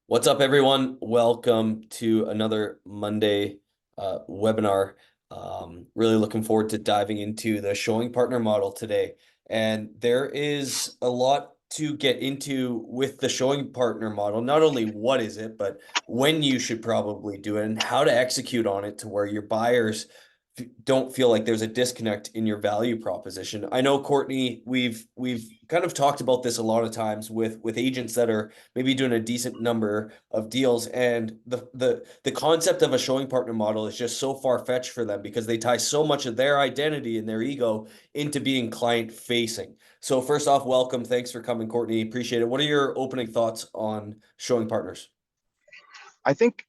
What's up, everyone? Welcome to another Monday webinar. Really looking forward to diving into the showing partner model today. And there is a lot to get into with the showing partner model. Not only what is it, but when you should probably do it and how to execute on it to where your buyers don't feel like there's a disconnect in your value proposition. I know, Courtney, we've kind of talked about this a lot of times with agents that are maybe doing a decent number of deals, and the concept of a showing partner model is just so far-fetched for them because they tie so much of their identity and their ego into being client facing. So first off, welcome. Thanks for coming, Courtney. Appreciate it. What are your opening thoughts on showing partners? I think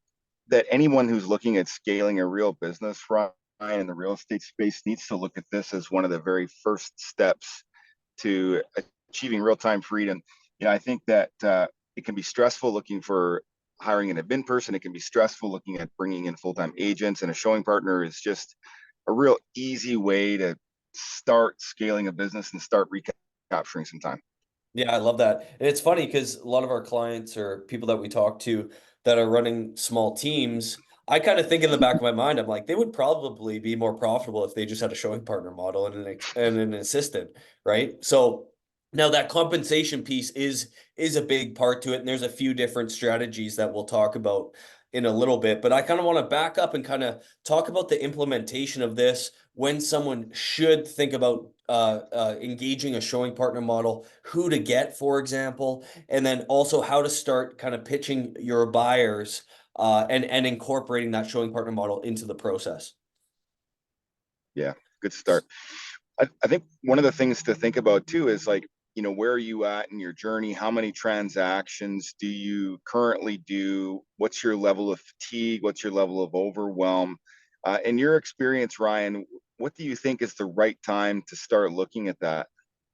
that anyone who's looking at scaling a real business, Ryan, in the real estate space needs to look at this as one of the very first steps to achieving real-time freedom. I think that it can be stressful looking for hiring an admin person. It can be stressful looking at bringing in full-time agents, and a showing partner is just a real easy way to start scaling a business and start recapturing some time. Yeah, I love that. And it's funny because a lot of our clients or people that we talk to that are running small teams, I kind of think in the back of my mind, I'm like, they would probably be more profitable if they just had a showing partner model and an assistant, right? So now that compensation piece is a big part to it, and there's a few different strategies that we'll talk about in a little bit. But I kind of want to back up and kind of talk about the implementation of this when someone should think about engaging a showing partner model, who to get, for example, and then also how to start kind of pitching your buyers and incorporating that showing partner model into the process. Yeah, good start. I think one of the things to think about too is like, where are you at in your journey? How many transactions do you currently do? What's your level of fatigue? What's your level of overwhelm? In your experience, Ryan, what do you think is the right time to start looking at that?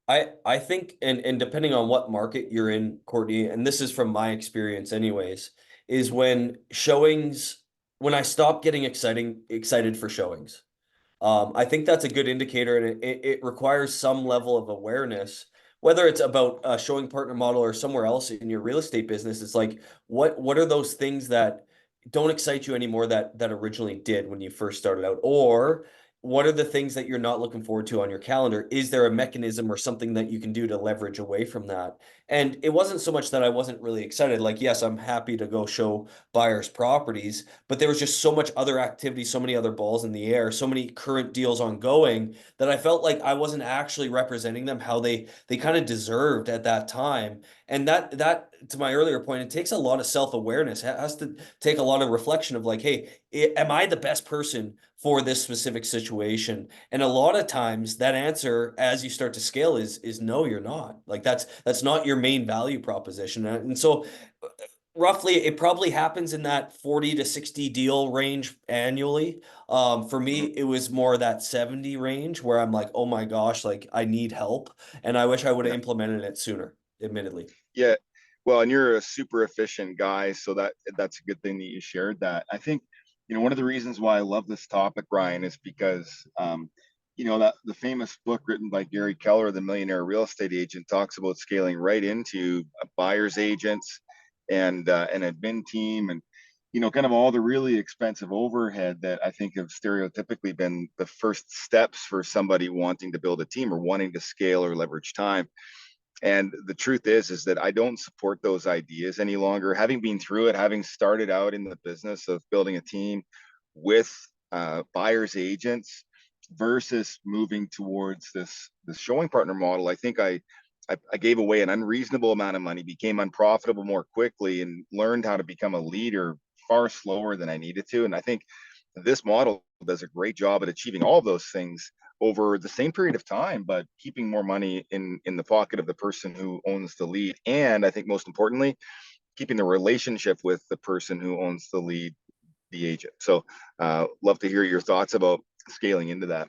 I think, and depending on what market you're in, Courtney, and this is from my experience anyways, is when I stop getting excited for showings. I think that's a good indicator, and it requires some level of awareness, whether it's about a showing partner model or somewhere else in your real estate business. It's like, what are those things that don't excite you anymore that originally did when you first started out? Or what are the things that you're not looking forward to on your calendar? Is there a mechanism or something that you can do to leverage away from that? And it wasn't so much that I wasn't really excited. Like, yes, I'm happy to go show buyers properties, but there was just so much other activity, so many other balls in the air, so many current deals ongoing that I felt like I wasn't actually representing them how they kind of deserved at that time. And that to my earlier point, it takes a lot of self-awareness. It has to take a lot of reflection of like, hey, am I the best person for this specific situation? And a lot of times that answer as you start to scale is no, you're not. Like that's not your main value proposition. And so roughly it probably happens in that 40 to 60 deal range annually. For me, Mhm. it was more that 70 range where I'm like, oh my gosh, like I need help. And I wish I would have Yeah. implemented it sooner, admittedly. Yeah. Well, and you're a super efficient guy, so that's a good thing that you shared that. I think, one of the reasons why I love this topic, Ryan, is because that the famous book written by Gary Keller, The Millionaire Real Estate Agent, talks about scaling right into buyer's agents and an admin team and kind of all the really expensive overhead that I think have stereotypically been the first steps for somebody wanting to build a team or wanting to scale or leverage time. And the truth is that I don't support those ideas any longer. Having been through it, having started out in the business of building a team with buyers agents versus moving towards this showing partner model, I think I gave away an unreasonable amount of money, became unprofitable more quickly, and learned how to become a leader far slower than I needed to. And I think this model does a great job at achieving all of those things over the same period of time, but keeping more money in the pocket of the person who owns the lead. And I think most importantly, keeping the relationship with the person who owns the lead, the agent. So love to hear your thoughts about scaling into that.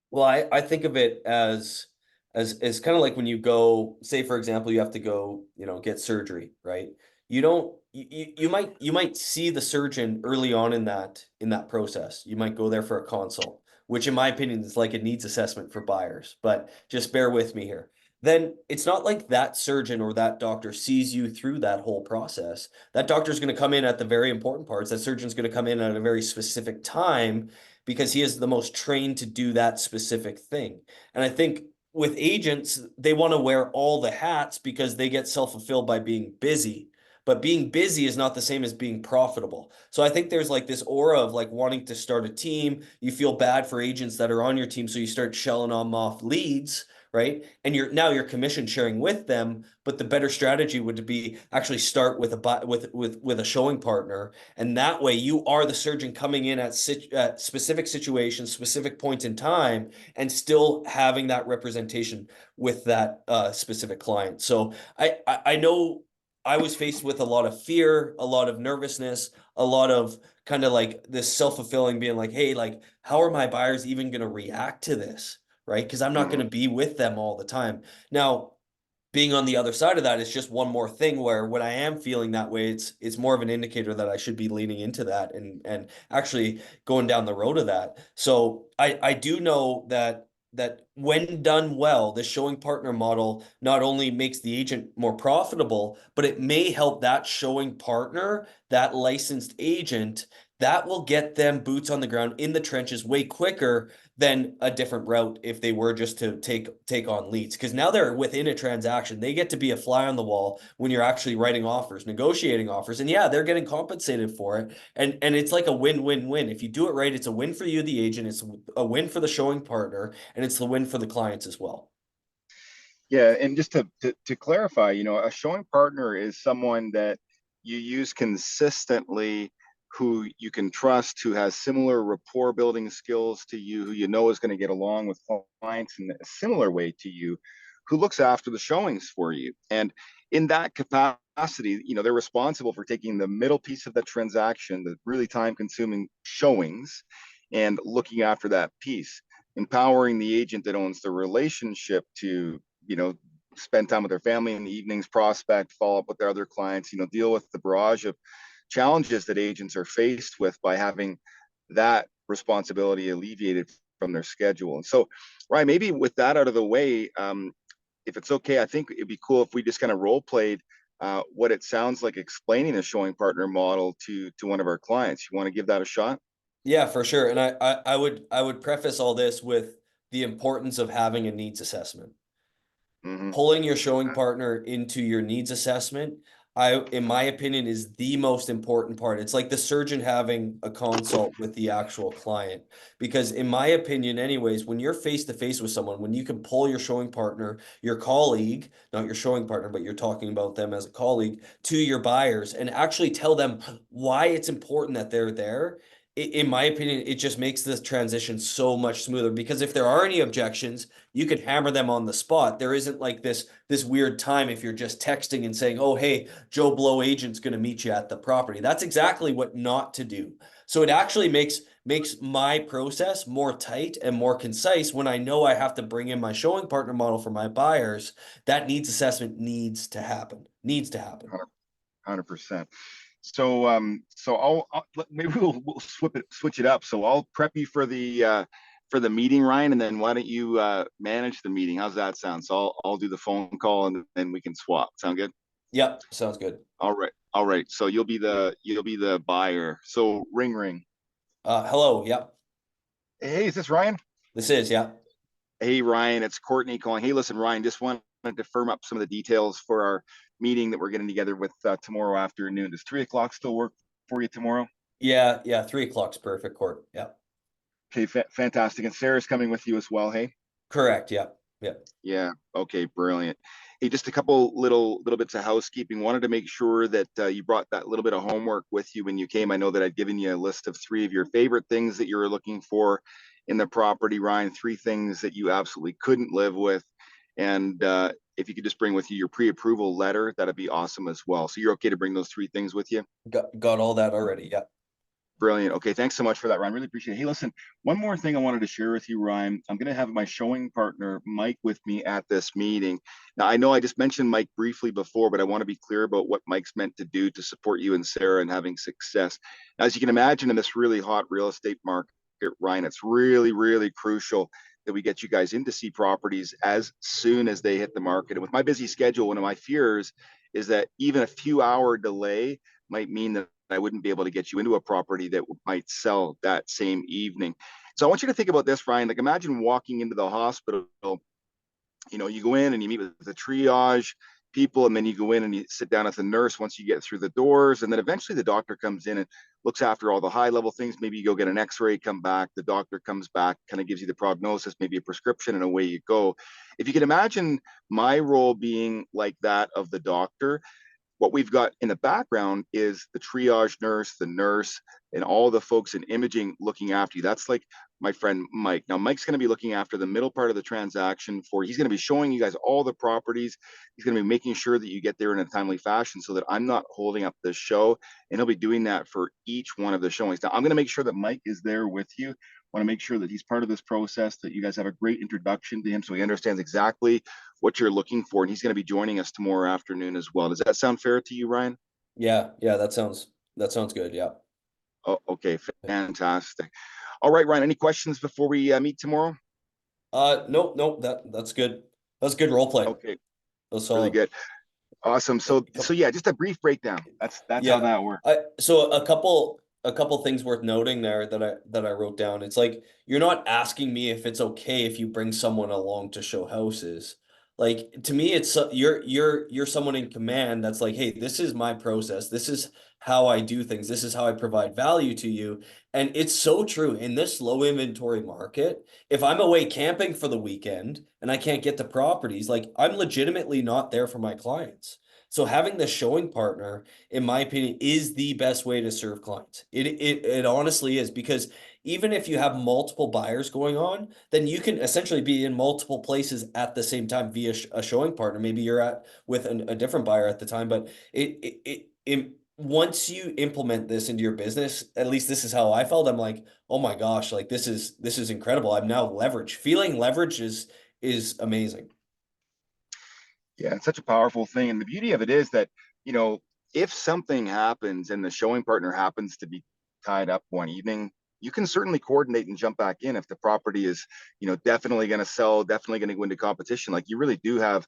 Well, I think of it as kind of like when you go, say for example, you have to go, get surgery, right? You don't you might see the surgeon early on in that process. You might go there for a consult, which in my opinion is like a needs assessment for buyers, but just bear with me here. then it's not like that surgeon or that doctor sees you through that whole process. That doctor's going to come in at the very important parts. That surgeon's going to come in at a very specific time because he is the most trained to do that specific thing. And I think with agents, they want to wear all the hats because they get self-fulfilled by being busy. But being busy is not the same as being profitable. So I think there's like this aura of like wanting to start a team. You feel bad for agents that are on your team, so you start shelling them off leads, right? And you're commission sharing with them, but the better strategy would be actually start with a showing partner, and that way you are the surgeon coming in at specific situations, specific points in time, and still having that representation with that specific client. So I know I was faced with a lot of fear, a lot of nervousness, a lot of kind of like this self-fulfilling being like, hey, like, how are my buyers even going to react to this? Right? Because I'm not going Mhm. to be with them all the time. Now, being on the other side of that is just one more thing where when I am feeling that way, it's more of an indicator that I should be leaning into that and actually going down the road of that. So I do know that when done well, the showing partner model not only makes the agent more profitable, but it may help that showing partner, that licensed agent, that will get them boots on the ground in the trenches way quicker than a different route if they were just to take on leads, because now they're within a transaction. They get to be a fly on the wall when you're actually writing offers, negotiating offers, and yeah, they're getting compensated for it, and it's like a win-win-win. If you do it right, it's a win for you, the agent, it's a win for the showing partner, and it's the win for the clients as well. Yeah, and just to clarify, a showing partner is someone that you use consistently, who you can trust, who has similar rapport building skills to you, who you know is going to get along with clients in a similar way to you, who looks after the showings for you. And in that capacity, they're responsible for taking the middle piece of the transaction, the really time consuming showings, and looking after that piece, empowering the agent that owns the relationship to spend time with their family in the evenings, prospect, follow up with their other clients, deal with the barrage of challenges that agents are faced with by having that responsibility alleviated from their schedule. And so, Ryan, maybe with that out of the way, if it's okay, I think it'd be cool if we just kind of role played what it sounds like explaining a showing partner model to one of our clients. You want to give that a shot? Yeah, for sure. And I would preface all this with the importance of having a needs assessment. Mm-hmm. Pulling your showing partner into your needs assessment, in my opinion, is the most important part. It's like the surgeon having a consult with the actual client. Because in my opinion, anyways, when you're face to face with someone, when you can pull your showing partner, your colleague, not your showing partner, but you're talking about them as a colleague, to your buyers and actually tell them why it's important that they're there. In my opinion, it just makes this transition so much smoother, because if there are any objections, you could hammer them on the spot. There isn't like this weird time if you're just texting and saying, "Oh, hey, Joe Blow agent's going to meet you at the property." That's exactly what not to do. So it actually makes my process more tight and more concise when I know I have to bring in my showing partner model for my buyers. That needs assessment needs to happen. Needs to happen. 100%. So maybe we'll switch it up. So I'll prep you for the meeting, Ryan, and then why don't you manage the meeting? How's that sound? So I'll do the phone call and then we can swap. Sound good? Yep, sounds good. All right. So you'll be the buyer. So ring. Hello, yep. Hey, is this Ryan? This is, yeah. Hey, Ryan, it's Courtney calling. Hey, listen, Ryan, just wanted to firm up some of the details for our meeting that we're getting together with tomorrow afternoon. Does 3 o'clock still work for you tomorrow? Yeah, 3 o'clock's perfect, Court. Yeah. Okay, fantastic. And Sarah's coming with you as well. Hey. Correct, yeah. Yeah. Yeah. Okay. Brilliant. Hey, just a couple little bits of housekeeping. Wanted to make sure that you brought that little bit of homework with you when you came. I know that I'd given you a list of three of your favorite things that you were looking for in the property, Ryan. Three things that you absolutely couldn't live with, and if you could just bring with you your pre-approval letter, that'd be awesome as well. So you're okay to bring those three things with you? Got all that already. Yeah. Brilliant. Okay, thanks so much for that, Ryan. Really appreciate it. Hey, listen, one more thing I wanted to share with you, Ryan. I'm going to have my showing partner, Mike, with me at this meeting. Now, I know I just mentioned Mike briefly before, but I want to be clear about what Mike's meant to do to support you and Sarah in having success. As you can imagine, in this really hot real estate market, Ryan, it's really, really crucial that we get you guys in to see properties as soon as they hit the market. And with my busy schedule, one of my fears is that even a few hour delay might mean that I wouldn't be able to get you into a property that might sell that same evening. So I want you to think about this, Ryan. Like, imagine walking into the hospital. You go in and you meet with the triage people, and then you go in and you sit down as a nurse once you get through the doors, and then eventually the doctor comes in and looks after all the high level things. Maybe you go get an x-ray, come back, the doctor comes back, kind of gives you the prognosis, maybe a prescription, and away you go. If you can imagine my role being like that of the doctor, what we've got in the background is the triage nurse, the nurse, and all the folks in imaging looking after you. That's like my friend Mike. Now, Mike's going to be looking after the middle part of the transaction he's going to be showing you guys all the properties. He's going to be making sure that you get there in a timely fashion so that I'm not holding up the show. And he'll be doing that for each one of the showings. Now, I'm going to make sure that Mike is there with you. I want to make sure that he's part of this process, that you guys have a great introduction to him so he understands exactly what you're looking for. And he's going to be joining us tomorrow afternoon as well. Does that sound fair to you, Ryan? Yeah, that sounds good. Yeah. Oh, okay, fantastic. All right, Ryan, any questions before we meet tomorrow? Nope, nope, that's good. That's good role play. Okay, That's really solid. good. Awesome. So yeah, just a brief breakdown. That's how Yeah. that works. So a couple things worth noting there that I wrote down. It's like you're not asking me if it's okay if you bring someone along to show houses. Like to me, it's you're someone in command that's like, hey, this is my process. This is how I do things. This is how I provide value to you. And it's so true in this low inventory market. If I'm away camping for the weekend and I can't get to properties, like I'm legitimately not there for my clients. So having the showing partner, in my opinion, is the best way to serve clients. It honestly is, because even if you have multiple buyers going on, then you can essentially be in multiple places at the same time via a showing partner. Maybe you're at with a different buyer at the time, but once you implement this into your business, at least this is how I felt. I'm like, oh my gosh, like this is incredible. I'm now leverage. Feeling leverage is amazing. Yeah, it's such a powerful thing. And the beauty of it is that, you know, if something happens and the showing partner happens to be tied up one evening, you can certainly coordinate and jump back in if the property is, definitely going to sell, definitely going to go into competition. Like, you really do have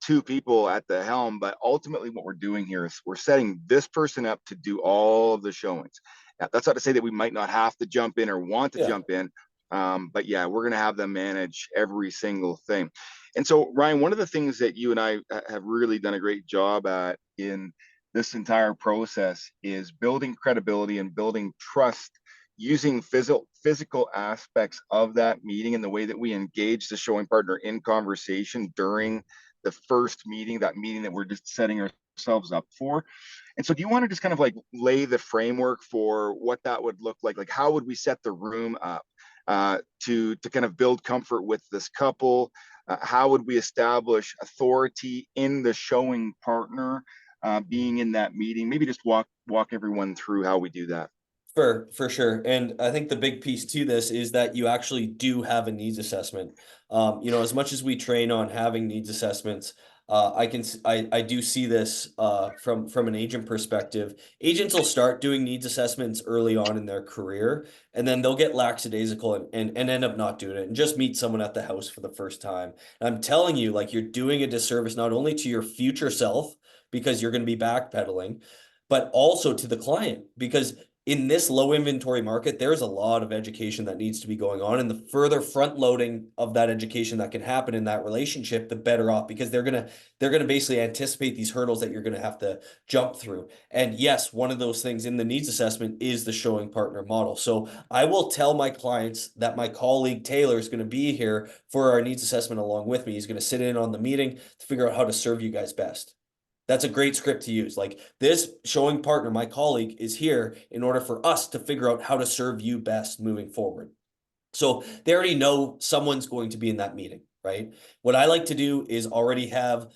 two people at the helm. But ultimately, what we're doing here is we're setting this person up to do all of the showings. Now, that's not to say that we might not have to jump in or want to Yeah. jump in. But yeah, we're going to have them manage every single thing. And so, Ryan, one of the things that you and I have really done a great job at in this entire process is building credibility and building trust using physical aspects of that meeting and the way that we engage the showing partner in conversation during the first meeting, that meeting that we're just setting ourselves up for. And so, do you want to just kind of like lay the framework for what that would look like? Like, how would we set the room up to kind of build comfort with this couple? How would we establish authority in the showing partner being in that meeting? Maybe just walk everyone through how we do that. For sure. And I think the big piece to this is that you actually do have a needs assessment. As much as we train on having needs assessments, I do see this from an agent perspective. Agents will start doing needs assessments early on in their career, and then they'll get lackadaisical and end up not doing it and just meet someone at the house for the first time. And I'm telling you, like, you're doing a disservice not only to your future self, because you're going to be backpedaling, but also to the client, because in this low inventory market, there's a lot of education that needs to be going on. And the further front loading of that education that can happen in that relationship, the better off, because they're gonna basically anticipate these hurdles that you're gonna have to jump through. And yes, one of those things in the needs assessment is the showing partner model. So I will tell my clients that my colleague Taylor is going to be here for our needs assessment along with me. He's going to sit in on the meeting to figure out how to serve you guys best. That's a great script to use. Like, this showing partner, my colleague, is here in order for us to figure out how to serve you best moving forward. So they already know someone's going to be in that meeting, right? What I like to do is already have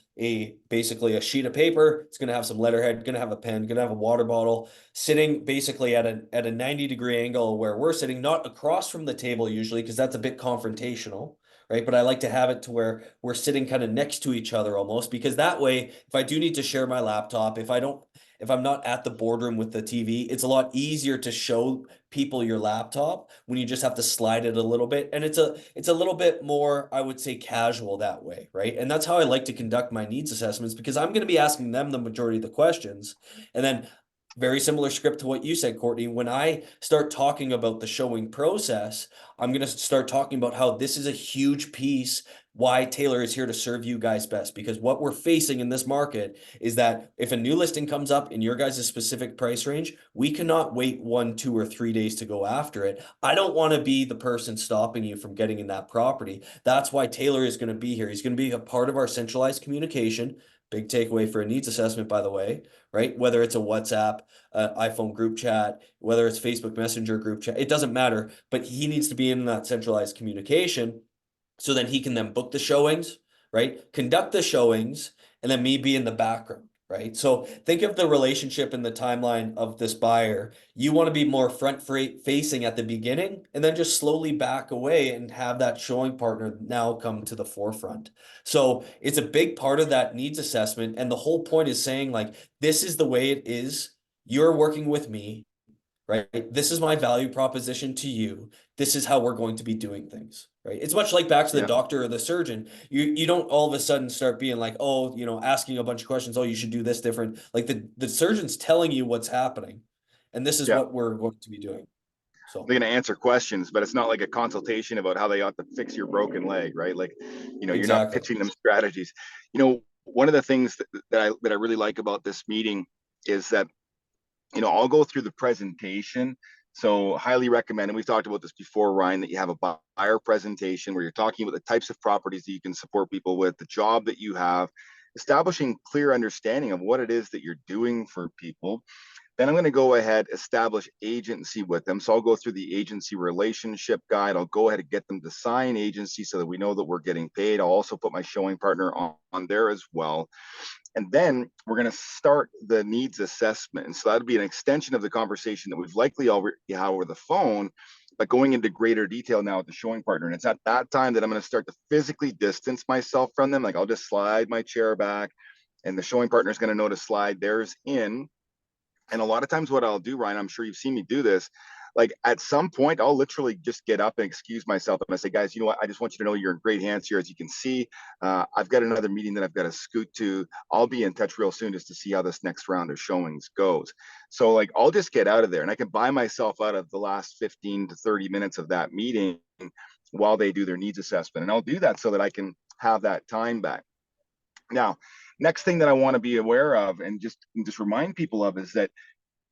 basically a sheet of paper. It's going to have some letterhead, going to have a pen, going to have a water bottle, sitting basically at a 90-degree angle where we're sitting, not across from the table usually, because that's a bit confrontational, right? But I like to have it to where we're sitting kind of next to each other almost, because that way, if I do need to share my laptop, if I don't, if I'm not at the boardroom with the TV, it's a lot easier to show people your laptop when you just have to slide it a little bit. And it's a little bit more, I would say, casual that way, right? And that's how I like to conduct my needs assessments because I'm going to be asking them the majority of the questions. And then very similar script to what you said, Courtney. When I start talking about the showing process, I'm going to start talking about how this is a huge piece why Taylor is here to serve you guys best. Because what we're facing in this market is that if a new listing comes up in your guys' specific price range, we cannot wait 1, 2, or 3 days to go after it. I don't want to be the person stopping you from getting in that property. That's why Taylor is going to be here. He's going to be a part of our centralized communication. Big takeaway for a needs assessment, by the way, right? Whether it's a WhatsApp, iPhone group chat, whether it's Facebook Messenger group chat, it doesn't matter. But he needs to be in that centralized communication so then he can then book the showings, right? Conduct the showings, and then me be in the background, right? So think of the relationship and the timeline of this buyer. You want to be more front facing at the beginning and then just slowly back away and have that showing partner now come to the forefront. So it's a big part of that needs assessment. And the whole point is saying, like, this is the way it is. You're working with me, right? This is my value proposition to you. This is how we're going to be doing things, right? It's much like back to the Yeah. doctor or the surgeon. You don't all of a sudden start being like, oh, asking a bunch of questions. Oh, you should do this different. Like the surgeon's telling you what's happening, and this is Yeah. what we're going to be doing. So They're going to answer questions, but it's not like a consultation about how they ought to fix your broken leg, right? Like, you're not exactly. pitching them strategies. One of the things that I really like about this meeting is that, I'll go through the presentation. So highly recommend, and we've talked about this before, Ryan, that you have a buyer presentation where you're talking about the types of properties that you can support people with, the job that you have, establishing clear understanding of what it is that you're doing for people. Then I'm going to go ahead, establish agency with them. So I'll go through the agency relationship guide. I'll go ahead and get them to sign agency so that we know that we're getting paid. I'll also put my showing partner on there as well. And then we're going to start the needs assessment. And so that'll be an extension of the conversation that we've likely already had over the phone, but going into greater detail now with the showing partner. And it's at that time that I'm going to start to physically distance myself from them. Like I'll just slide my chair back and the showing partner is going to know to slide theirs in. And a lot of times what I'll do, Ryan, I'm sure you've seen me do this. Like at some point, I'll literally just get up and excuse myself. And I say, guys, you know what? I just want you to know you're in great hands here. As you can see, I've got another meeting that I've got to scoot to. I'll be in touch real soon just to see how this next round of showings goes. So like, I'll just get out of there and I can buy myself out of the last 15 to 30 minutes of that meeting while they do their needs assessment. And I'll do that so that I can have that time back. Now, next thing that I want to be aware of and just remind people of is that,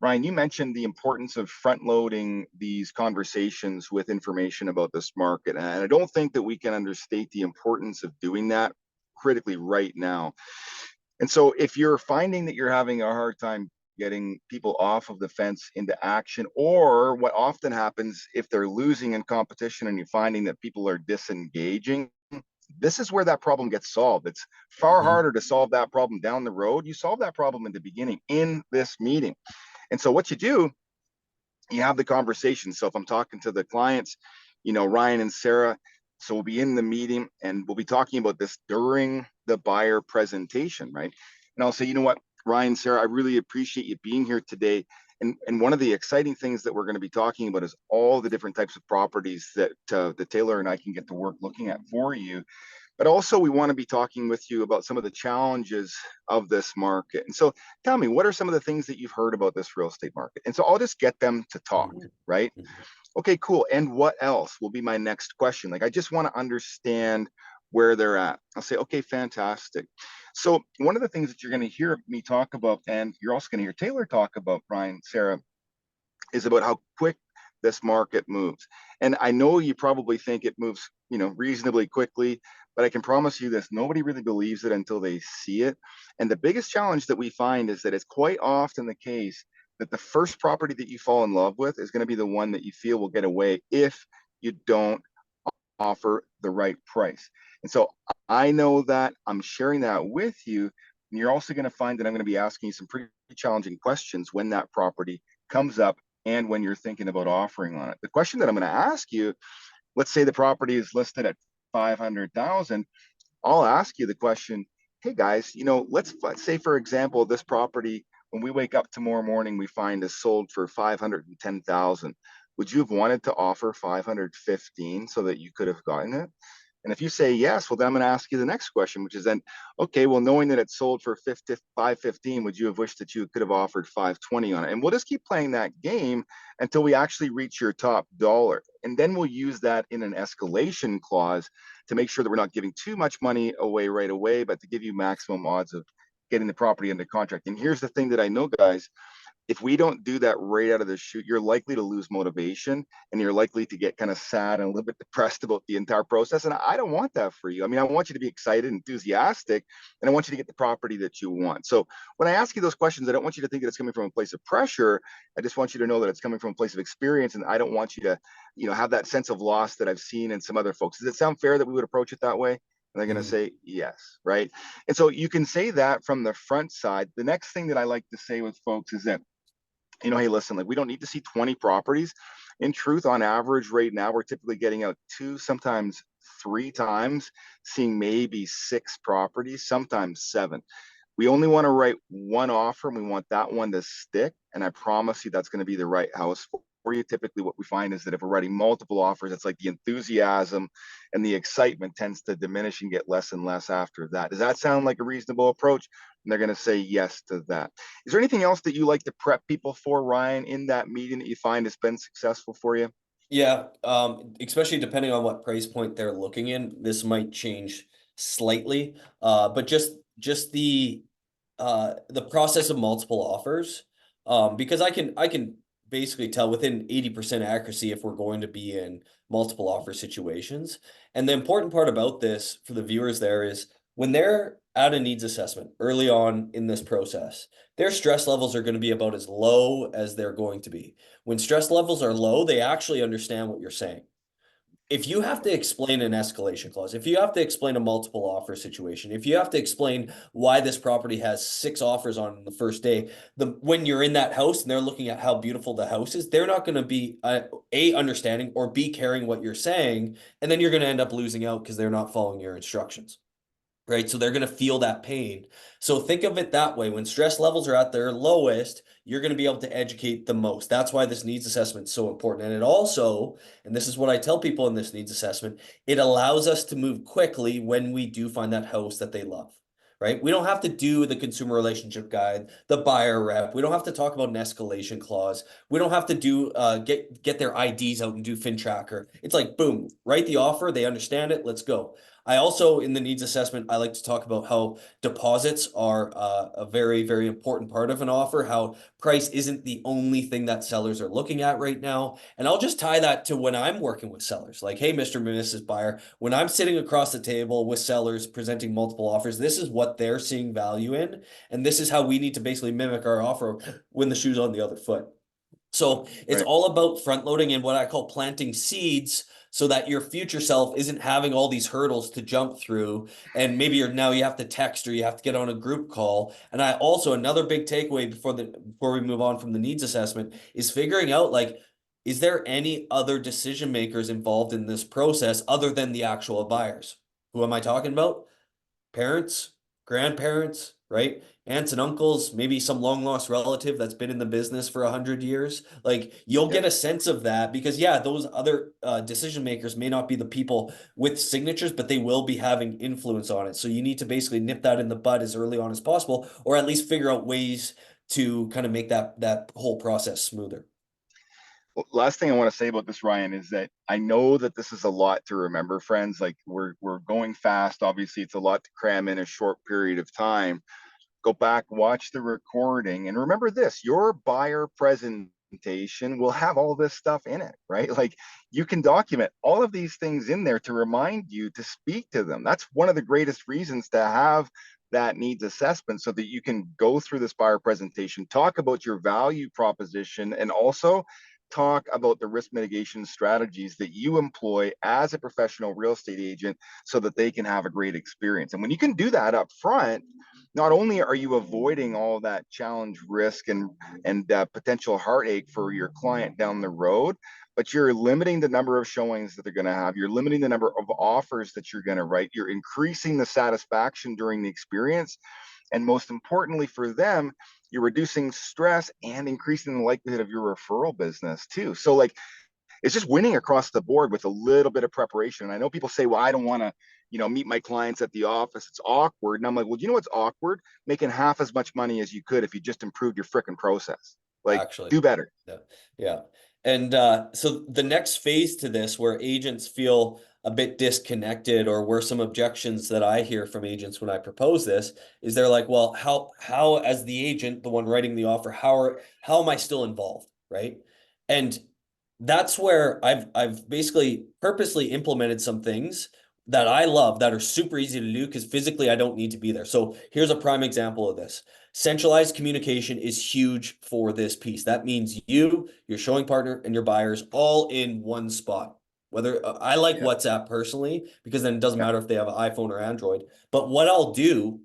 Ryan, you mentioned the importance of front loading these conversations with information about this market. And I don't think that we can understate the importance of doing that critically right now. And so if you're finding that you're having a hard time getting people off of the fence into action, or what often happens if they're losing in competition and you're finding that people are disengaging, this is where that problem gets solved. It's far Mhm. harder to solve that problem down the road. You solve that problem in the beginning in this meeting. And so what you do, you have the conversation. So if I'm talking to the clients, Ryan and Sarah, so we'll be in the meeting and we'll be talking about this during the buyer presentation, right? And I'll say, you know what, Ryan, Sarah, I really appreciate you being here today. And one of the exciting things that we're going to be talking about is all the different types of properties that Taylor and I can get to work looking at for you. But also, we want to be talking with you about some of the challenges of this market. And so, tell me, what are some of the things that you've heard about this real estate market? And so, I'll just get them to talk, Mhm. right? Mhm. Okay, cool. And what else will be my next question? Like, I just want to understand where they're at. I'll say, okay, fantastic. So, one of the things that you're going to hear me talk about, and you're also going to hear Taylor talk about, Brian, Sarah, is about how quick this market moves. And I know you probably think it moves, reasonably quickly, but I can promise you this, nobody really believes it until they see it. And the biggest challenge that we find is that it's quite often the case that the first property that you fall in love with is going to be the one that you feel will get away if you don't offer the right price. And so I know that I'm sharing that with you. And you're also going to find that I'm going to be asking you some pretty challenging questions when that property comes up and when you're thinking about offering on it. The question that I'm going to ask you, let's say the property is listed at 500,000. I'll ask you the question, hey guys, let's say for example, this property when we wake up tomorrow morning, we find is sold for 510,000. Would you have wanted to offer 515 so that you could have gotten it? And if you say yes, well, then I'm going to ask you the next question, which is then, okay, well, knowing that it's sold for 515, would you have wished that you could have offered 520 on it? And we'll just keep playing that game until we actually reach your top dollar. And then we'll use that in an escalation clause to make sure that we're not giving too much money away right away, but to give you maximum odds of getting the property under contract. And here's the thing that I know, guys, if we don't do that right out of the chute, you're likely to lose motivation and you're likely to get kind of sad and a little bit depressed about the entire process. And I don't want that for you. I mean, I want you to be excited, enthusiastic, and I want you to get the property that you want. So when I ask you those questions, I don't want you to think that it's coming from a place of pressure. I just want you to know that it's coming from a place of experience. And I don't want you to, have that sense of loss that I've seen in some other folks. Does it sound fair that we would approach it that way? And they're going to Mhm. say yes, right? And so you can say that from the front side. The next thing that I like to say with folks is that, hey, listen, like we don't need to see 20 properties. In truth, on average, right now, we're typically getting out two, sometimes three times, seeing maybe six properties, sometimes seven. We only want to write one offer and we want that one to stick. And I promise you that's going to be the right house for you. Typically, what we find is that if we're writing multiple offers, it's like the enthusiasm and the excitement tends to diminish and get less and less after that. Does that sound like a reasonable approach? And they're going to say yes to that. Is there anything else that you like to prep people for, Ryan, in that meeting that you find has been successful for you? Yeah, especially depending on what price point they're looking in, this might change slightly. But just the process of multiple offers, because I can basically tell within 80% accuracy if we're going to be in multiple offer situations. And the important part about this for the viewers there is when they're at a needs assessment early on in this process, their stress levels are going to be about as low as they're going to be. When stress levels are low, they actually understand what you're saying. If you have to explain an escalation clause, if you have to explain a multiple offer situation, if you have to explain why this property has six offers on the first day, when you're in that house and they're looking at how beautiful the house is, they're not going to be A, understanding, or B, caring what you're saying, and then you're going to end up losing out because they're not following your instructions. Right. So they're going to feel that pain. So think of it that way. When stress levels are at their lowest, you're going to be able to educate the most. That's why this needs assessment is so important. And it also, and this is what I tell people in this needs assessment, it allows us to move quickly when we do find that house that they love. Right. We don't have to do the consumer relationship guide, the buyer rep. We don't have to talk about an escalation clause. We don't have to do get their IDs out and do fin tracker. It's like boom, write the offer. They understand it. Let's go. I also, in the needs assessment, I like to talk about how deposits are a very, very important part of an offer, how price isn't the only thing that sellers are looking at right now. And I'll just tie that to when I'm working with sellers. Like, hey, Mr. and Mrs. Buyer, when I'm sitting across the table with sellers presenting multiple offers, this is what they're seeing value in. And this is how we need to basically mimic our offer when the shoe's on the other foot. So it's Right. all about front loading and what I call planting seeds so that your future self isn't having all these hurdles to jump through. And maybe you have to text or you have to get on a group call. And I also, another big takeaway before we move on from the needs assessment is figuring out like, is there any other decision makers involved in this process other than the actual buyers? Who am I talking about? Parents, grandparents, right? Aunts and uncles, maybe some long lost relative that's been in the business for 100 years. Like you'll Yep. get a sense of that because yeah, those other decision makers may not be the people with signatures, but they will be having influence on it. So you need to basically nip that in the bud as early on as possible, or at least figure out ways to kind of make that whole process smoother. Well, last thing I want to say about this, Ryan, is that I know that this is a lot to remember, friends. Like we're going fast. Obviously, it's a lot to cram in a short period of time. Go back, watch the recording, and remember this: your buyer presentation will have all this stuff in it, right? Like you can document all of these things in there to remind you to speak to them. That's one of the greatest reasons to have that needs assessment so that you can go through this buyer presentation, talk about your value proposition, and also talk about the risk mitigation strategies that you employ as a professional real estate agent so that they can have a great experience. And when you can do that up front, not only are you avoiding all that challenge risk and potential heartache for your client down the road, but you're limiting the number of showings that they're going to have. You're limiting the number of offers that you're going to write. You're increasing the satisfaction during the experience. And most importantly for them, you're reducing stress and increasing the likelihood of your referral business too. So like it's just winning across the board with a little bit of preparation. And I know people say, well, I don't want to, meet my clients at the office. It's awkward. And I'm like, well, you know what's awkward? Making half as much money as you could if you just improved your freaking process. Like, Actually. do better. Yeah. Yeah. And so the next phase to this, where agents feel a bit disconnected, or where some objections that I hear from agents when I propose this, is they're like, well, how as the agent, the one writing the offer, how am I still involved? Right. And that's where I've basically purposely implemented some things that I love that are super easy to do because physically I don't need to be there. So here's a prime example of this. Centralized communication is huge for this piece. That means you, your showing partner, and your buyers all in one spot. Whether I like Yeah. WhatsApp personally, because then it doesn't Yeah. matter if they have an iPhone or Android. But what I'll do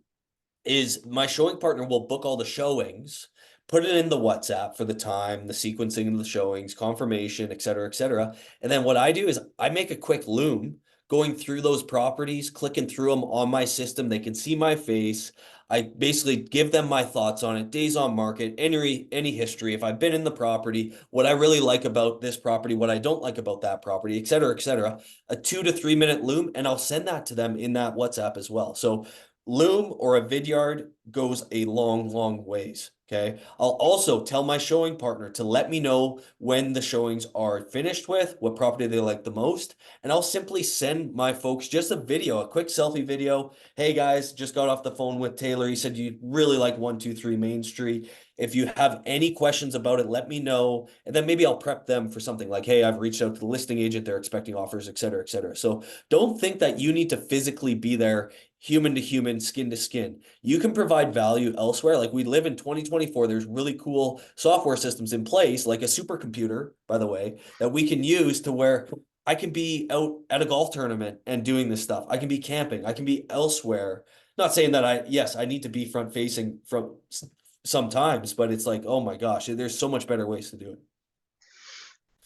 is my showing partner will book all the showings, put it in the WhatsApp for the time, the sequencing of the showings, confirmation, et cetera, et cetera. And then what I do is I make a quick loom going through those properties, clicking through them on my system. They can see my face. I basically give them my thoughts on it, days on market, any history, if I've been in the property, what I really like about this property, what I don't like about that property, et cetera, et cetera. A 2 to 3 minute loom, and I'll send that to them in that WhatsApp as well. So loom or a vidyard goes a long, long ways. Okay. I'll also tell my showing partner to let me know when the showings are finished with, what property they like the most. And I'll simply send my folks just a video, a quick selfie video. Hey guys, just got off the phone with Taylor. He said you really like 123 Main Street. If you have any questions about it, let me know. And then maybe I'll prep them for something like, hey, I've reached out to the listing agent. They're expecting offers, et cetera, et cetera. So don't think that you need to physically be there, human to human, skin to skin. You can provide value elsewhere. Like we live in 2024. There's really cool software systems in place, like a supercomputer, by the way, that we can use to where I can be out at a golf tournament and doing this stuff. I can be camping. I can be elsewhere. Not saying that yes, I need to be front facing from sometimes, but it's like, oh my gosh, there's so much better ways to do it.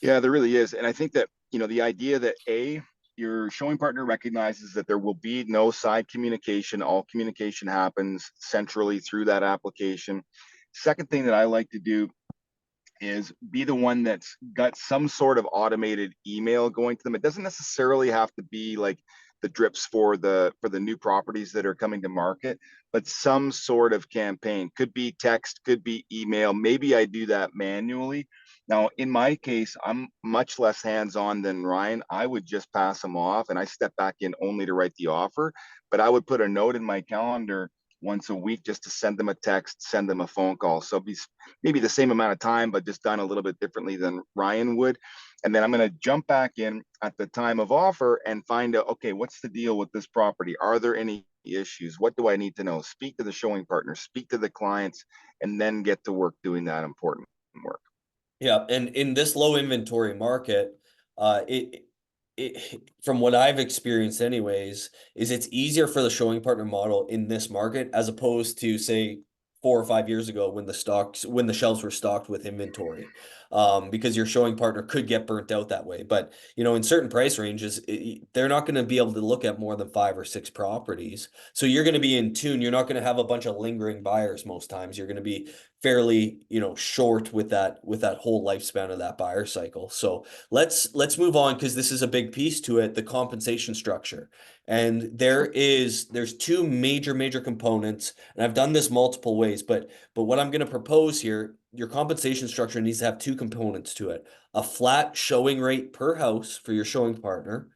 Yeah, there really is. And I think that, the idea that your showing partner recognizes that there will be no side communication, all communication happens centrally through that application. Second thing that I like to do is be the one that's got some sort of automated email going to them. It doesn't necessarily have to be like the drips for the new properties that are coming to market, but some sort of campaign. Could be text, could be email. Maybe I do that manually. Now, in my case, I'm much less hands-on than Ryan. I would just pass them off and I step back in only to write the offer, but I would put a note in my calendar once a week just to send them a text, send them a phone call. So be maybe the same amount of time, but just done a little bit differently than Ryan would. And then I'm going to jump back in at the time of offer and find out, okay, what's the deal with this property? Are there any issues? What do I need to know? Speak to the showing partner, speak to the clients, and then get to work doing that important work. Yeah, and in this low inventory market, it from what I've experienced anyways, is it's easier for the showing partner model in this market as opposed to say 4 or 5 years ago when the shelves were stocked with inventory. Because your showing partner could get burnt out that way. But in certain price ranges, they're not going to be able to look at more than 5 or 6 properties. So you're going to be in tune. You're not going to have a bunch of lingering buyers most times. You're going to be fairly, short with that whole lifespan of that buyer cycle. So let's move on because this is a big piece to it, the compensation structure. And there's two major components, and I've done this multiple ways, but what I'm going to propose here, your compensation structure needs to have two components to it. A flat showing rate per house for your showing partner,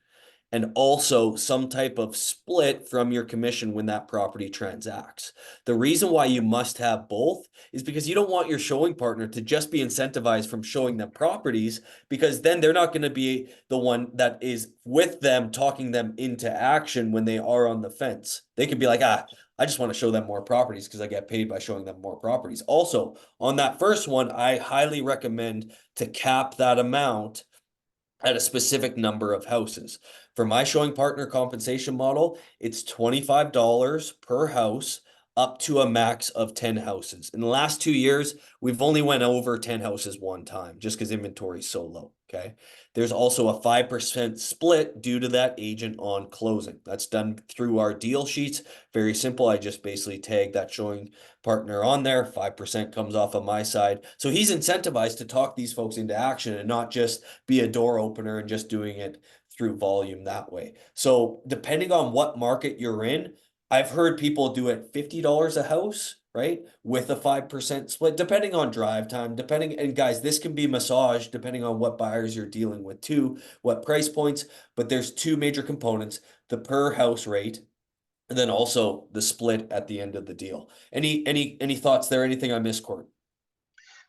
and also some type of split from your commission when that property transacts. The reason why you must have both is because you don't want your showing partner to just be incentivized from showing them properties, because then they're not going to be the one that is with them talking them into action when they are on the fence. They could be like, I just want to show them more properties because I get paid by showing them more properties. Also, on that first one, I highly recommend to cap that amount at a specific number of houses. For my showing partner compensation model, it's $25 per house up to a max of 10 houses. In the last 2 years, we've only went over 10 houses one time just because inventory is so low. Okay. There's also a 5% split due to that agent on closing. That's done through our deal sheets. Very simple. I just basically tag that showing partner on there. 5% comes off of my side. So he's incentivized to talk these folks into action and not just be a door opener and just doing it through volume that way. So depending on what market you're in, I've heard people do it $50 a house, right? With a 5% split, depending on drive time, depending, and guys, this can be massaged depending on what buyers you're dealing with too, what price points, but there's two major components, the per house rate, and then also the split at the end of the deal. Any thoughts there? Anything I missed, Court?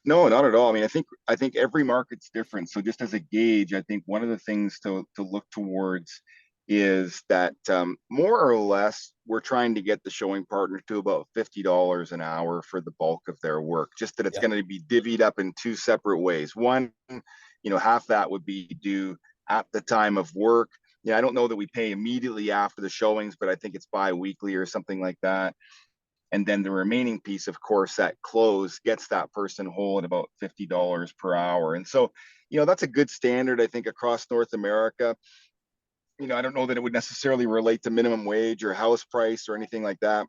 No, not at all. I mean, I think every market's different. So just as a gauge, I think one of the things to look towards is that more or less we're trying to get the showing partner to about $50 an hour for the bulk of their work. Just that it's Yeah. going to be divvied up in two separate ways. One, half that would be due at the time of work. Yeah, I don't know that we pay immediately after the showings, but I think it's bi-weekly or something like that. And then the remaining piece, of course, at close gets that person whole at about $50 per hour. And so, that's a good standard, I think, across North America. I don't know that it would necessarily relate to minimum wage or house price or anything like that,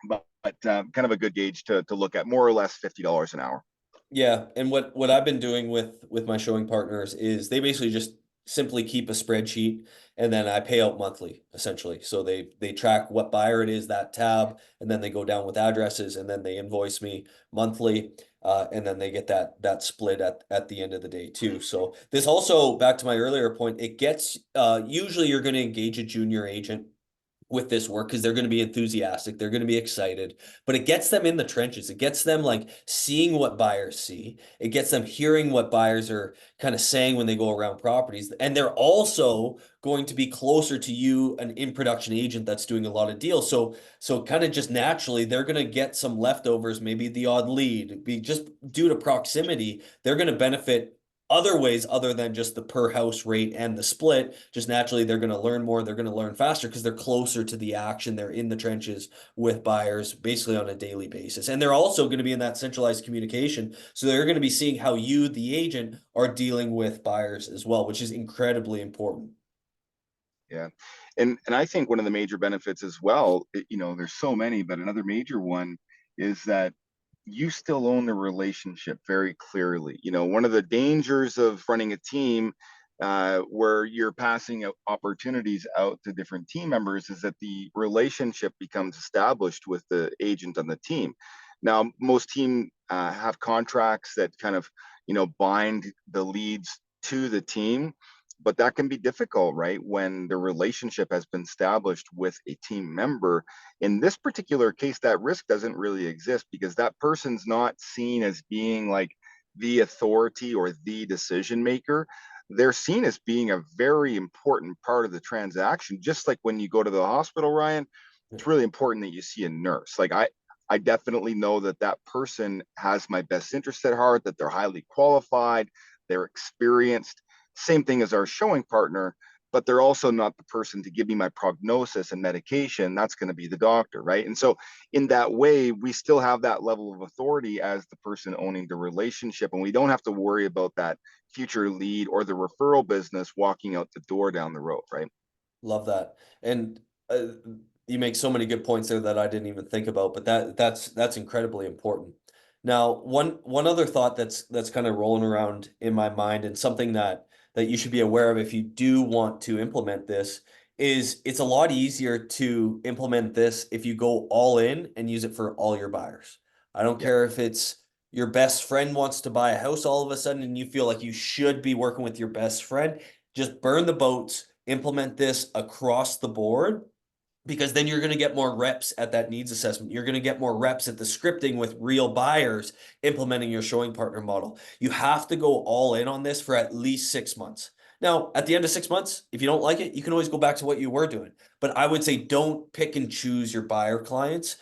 but kind of a good gauge to look at, more or less $50 an hour. Yeah, and what I've been doing with my showing partners is they basically just simply keep a spreadsheet and then I pay out monthly essentially. So they track what buyer it is, that tab, and then they go down with addresses and then they invoice me monthly. And then they get that split at the end of the day too. So this also, back to my earlier point, it gets usually you're going to engage a junior agent with this work because they're going to be enthusiastic, they're going to be excited, but it gets them in the trenches. It gets them like seeing what buyers see. It gets them hearing what buyers are kind of saying when they go around properties. And they're also going to be closer to you, an in production agent that's doing a lot of deals. So kind of just naturally, they're going to get some leftovers, maybe the odd lead, be just due to proximity. They're going to benefit other ways other than just the per house rate and the split. Just naturally they're going to learn more, they're going to learn faster because they're closer to the action, they're in the trenches with buyers basically on a daily basis, and they're also going to be in that centralized communication, so they're going to be seeing how you, the agent, are dealing with buyers as well, which is incredibly important. Yeah. And I think one of the major benefits as well, there's so many, but another major one is that you still own the relationship very clearly. One of the dangers of running a team where you're passing opportunities out to different team members is that the relationship becomes established with the agent on the team. Now, most team have contracts that kind of, bind the leads to the team, but that can be difficult, right? When the relationship has been established with a team member. In this particular case, that risk doesn't really exist because that person's not seen as being like the authority or the decision maker. They're seen as being a very important part of the transaction. Just like when you go to the hospital, Ryan, it's really important that you see a nurse. Like I definitely know that that person has my best interest at heart, that they're highly qualified, they're experienced, same thing as our showing partner, but they're also not the person to give me my prognosis and medication. That's going to be the doctor, right? And so, in that way, we still have that level of authority as the person owning the relationship, and we don't have to worry about that future lead or the referral business walking out the door down the road, right? Love that. And you make so many good points there that I didn't even think about, but that's incredibly important. Now, one other thought that's kind of rolling around in my mind, and something that you should be aware of if you do want to implement this, is it's a lot easier to implement this if you go all in and use it for all your buyers. I don't Yeah. care if it's your best friend wants to buy a house all of a sudden and you feel like you should be working with your best friend. Just burn the boats, implement this across the board, because then you're going to get more reps at that needs assessment. You're going to get more reps at the scripting with real buyers implementing your showing partner model. You have to go all in on this for at least 6 months. Now, at the end of 6 months, if you don't like it, you can always go back to what you were doing. But I would say don't pick and choose your buyer clients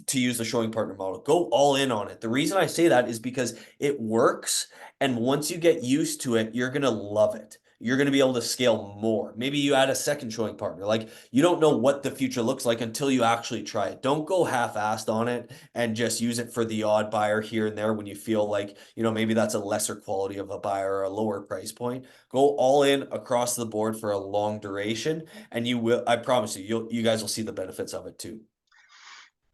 to use the showing partner model. Go all in on it. The reason I say that is because it works. And once you get used to it, you're going to love it. you're going to be able to scale more. Maybe you add a second showing partner. Like, you don't know what the future looks like until you actually try it. Don't go half-assed on it and just use it for the odd buyer here and there when you feel like, maybe that's a lesser quality of a buyer or a lower price point. Go all in across the board for a long duration, and you will, I promise you guys will see the benefits of it too.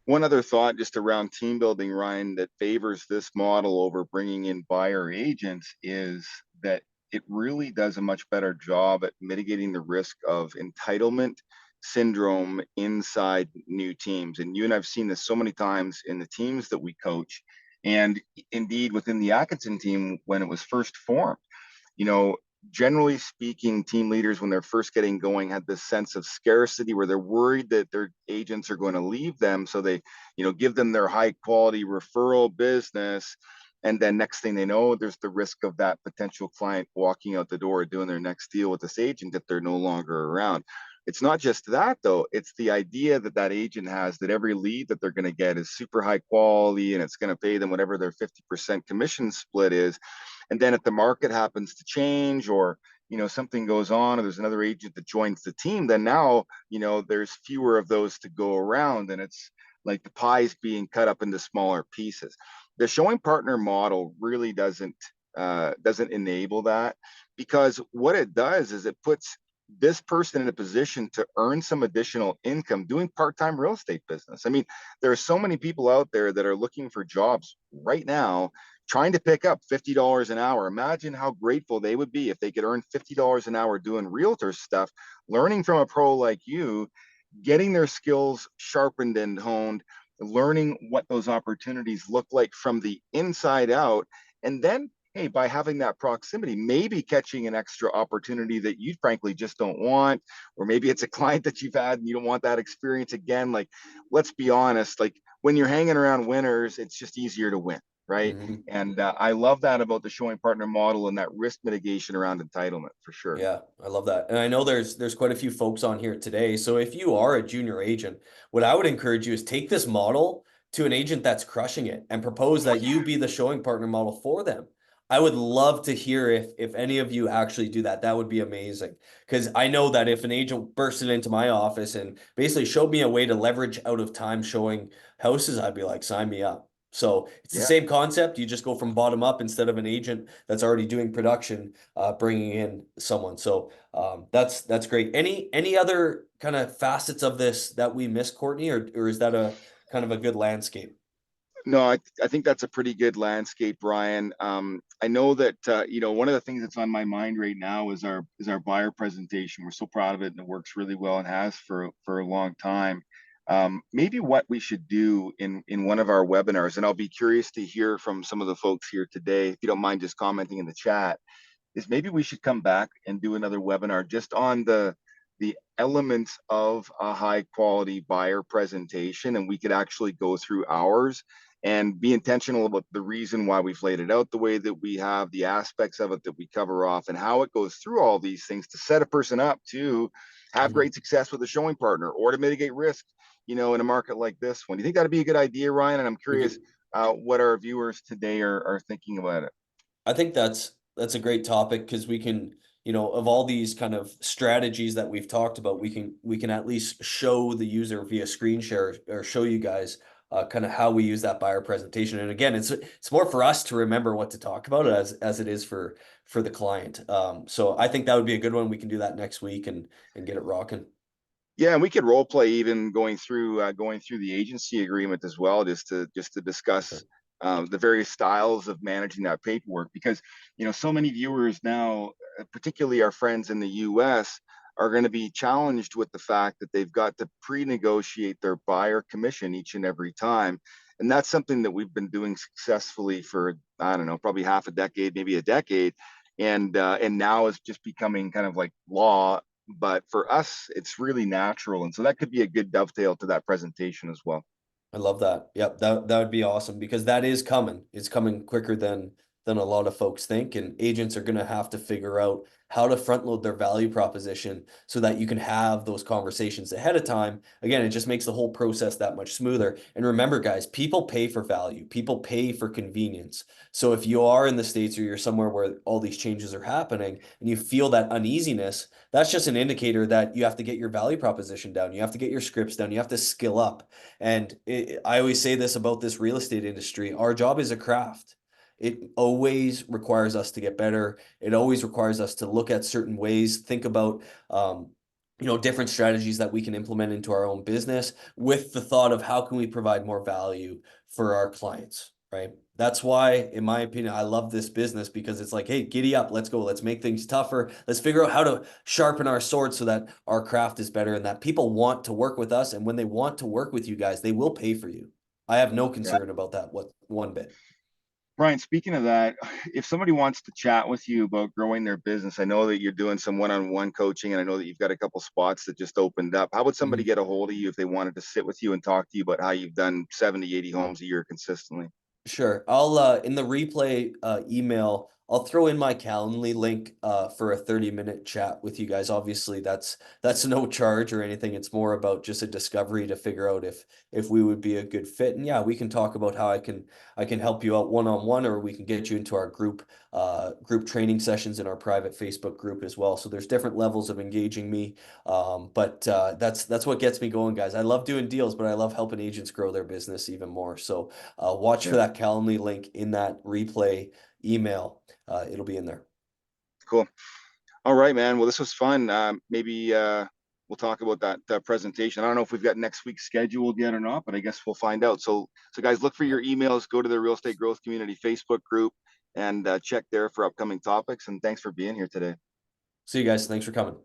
One other thought just around team building, Ryan, that favors this model over bringing in buyer agents is that it really does a much better job at mitigating the risk of entitlement syndrome inside new teams. And you and I've seen this so many times in the teams that we coach, and indeed within the Atkinson team when it was first formed. You know, generally speaking, team leaders, when they're first getting going, had this sense of scarcity where they're worried that their agents are going to leave them. So they, give them their high quality referral business. And then next thing they know, there's the risk of that potential client walking out the door doing their next deal with this agent if they're no longer around. It's not just that though. It's the idea that that agent has that every lead that they're going to get is super high quality and it's going to pay them whatever their 50% commission split is. And then if the market happens to change or something goes on or there's another agent that joins the team, then now there's fewer of those to go around and it's like the pie's being cut up into smaller pieces. The showing partner model really doesn't enable that, because what it does is it puts this person in a position to earn some additional income doing part-time real estate business. I mean, there are so many people out there that are looking for jobs right now trying to pick up $50 an hour. Imagine how grateful they would be if they could earn $50 an hour doing realtor stuff, learning from a pro like you, getting their skills sharpened and honed, learning what those opportunities look like from the inside out. And then, hey, by having that proximity, maybe catching an extra opportunity that you frankly just don't want, or maybe it's a client that you've had and you don't want that experience again. Like, let's be honest, like when you're hanging around winners, it's just easier to win, right? Mhm. And I love that about the showing partner model and that risk mitigation around entitlement for sure. Yeah, I love that. And I know there's quite a few folks on here today. So if you are a junior agent, what I would encourage you is take this model to an agent that's crushing it and propose Oh that yeah. you be the showing partner model for them. I would love to hear if any of you actually do that. That would be amazing. Because I know that if an agent bursted into my office and basically showed me a way to leverage out of time showing houses, I'd be like, sign me up. So it's the Yeah. same concept. You just go from bottom up instead of an agent that's already doing production, bringing in someone. So that's great. Any other kind of facets of this that we miss, Courtney, or is that a kind of a good landscape? No, I think that's a pretty good landscape, Brian. I know that one of the things that's on my mind right now is our buyer presentation. We're so proud of it, and it works really well and has for a long time. Maybe what we should do in one of our webinars, and I'll be curious to hear from some of the folks here today, if you don't mind just commenting in the chat, is maybe we should come back and do another webinar just on the elements of a high quality buyer presentation, and we could actually go through ours and be intentional about the reason why we've laid it out the way that we have, the aspects of it that we cover off, and how it goes through all these things to set a person up to have Mhm. great success with a showing partner or to mitigate risk, in a market like this one. Do you think that'd be a good idea, Ryan? And I'm We curious could what our viewers today are thinking about it. I think that's a great topic because we can, of all these kind of strategies that we've talked about, we can at least show the user via screen share or show you guys kind of how we use that buyer presentation. And again, it's more for us to remember what to talk about as it is for the client. So I think that would be a good one. We can do that next week and get it rocking. Yeah, and we could role play even going through the agency agreement as well, just to discuss the various styles of managing that paperwork. Because so many viewers now, particularly our friends in the U.S., are going to be challenged with the fact that they've got to pre-negotiate their buyer commission each and every time, and that's something that we've been doing successfully for, I don't know, probably half a decade, maybe a decade, and now it's just becoming kind of like law, but for us it's really natural, and so that could be a good dovetail to that presentation as well. I love that. Yep, that would be awesome because that is coming. It's coming quicker than than a lot of folks think. And agents are going to have to figure out how to front load their value proposition so that you can have those conversations ahead of time. Again, it just makes the whole process that much smoother. And remember, guys, people pay for value, people pay for convenience. So if you are in the States or you're somewhere where all these changes are happening and you feel that uneasiness, that's just an indicator that you have to get your value proposition down. You have to get your scripts down. You have to skill up. And I always say this about this real estate industry. Our job is a craft. It always requires us to get better. It always requires us to look at certain ways, think about, different strategies that we can implement into our own business with the thought of how can we provide more value for our clients, right? That's why, in my opinion, I love this business because it's like, hey, giddy up, let's go, let's make things tougher. Let's figure out how to sharpen our sword so that our craft is better and that people want to work with us. And when they want to work with you guys, they will pay for you. I have no Yeah. concern about that one bit. Brian, speaking of that, if somebody wants to chat with you about growing their business, I know that you're doing some one-on-one coaching, and I know that you've got a couple spots that just opened up. How would somebody Mhm. get a hold of you if they wanted to sit with you and talk to you about how you've done 70, 80 homes a year consistently? Sure. I'll in the replay email, I'll throw in my Calendly link for a 30-minute chat with you guys. Obviously, that's no charge or anything. It's more about just a discovery to figure out if we would be a good fit. And yeah, we can talk about how I can help you out one-on-one, or we can get you into our group training sessions in our private Facebook group as well. So there's different levels of engaging me. But that's what gets me going, guys. I love doing deals, but I love helping agents grow their business even more. So watch for Yeah, that Calendly link in that replay email. It'll be in there. cool. All right, man. Well, this was fun. Maybe we'll talk about that presentation. I don't know if we've got next week scheduled yet or not, but I guess we'll find out. So guys, look for your emails. Go to the Real Estate Growth Community Facebook group and check there for upcoming topics. And thanks for being here today. See you guys. Thanks for coming.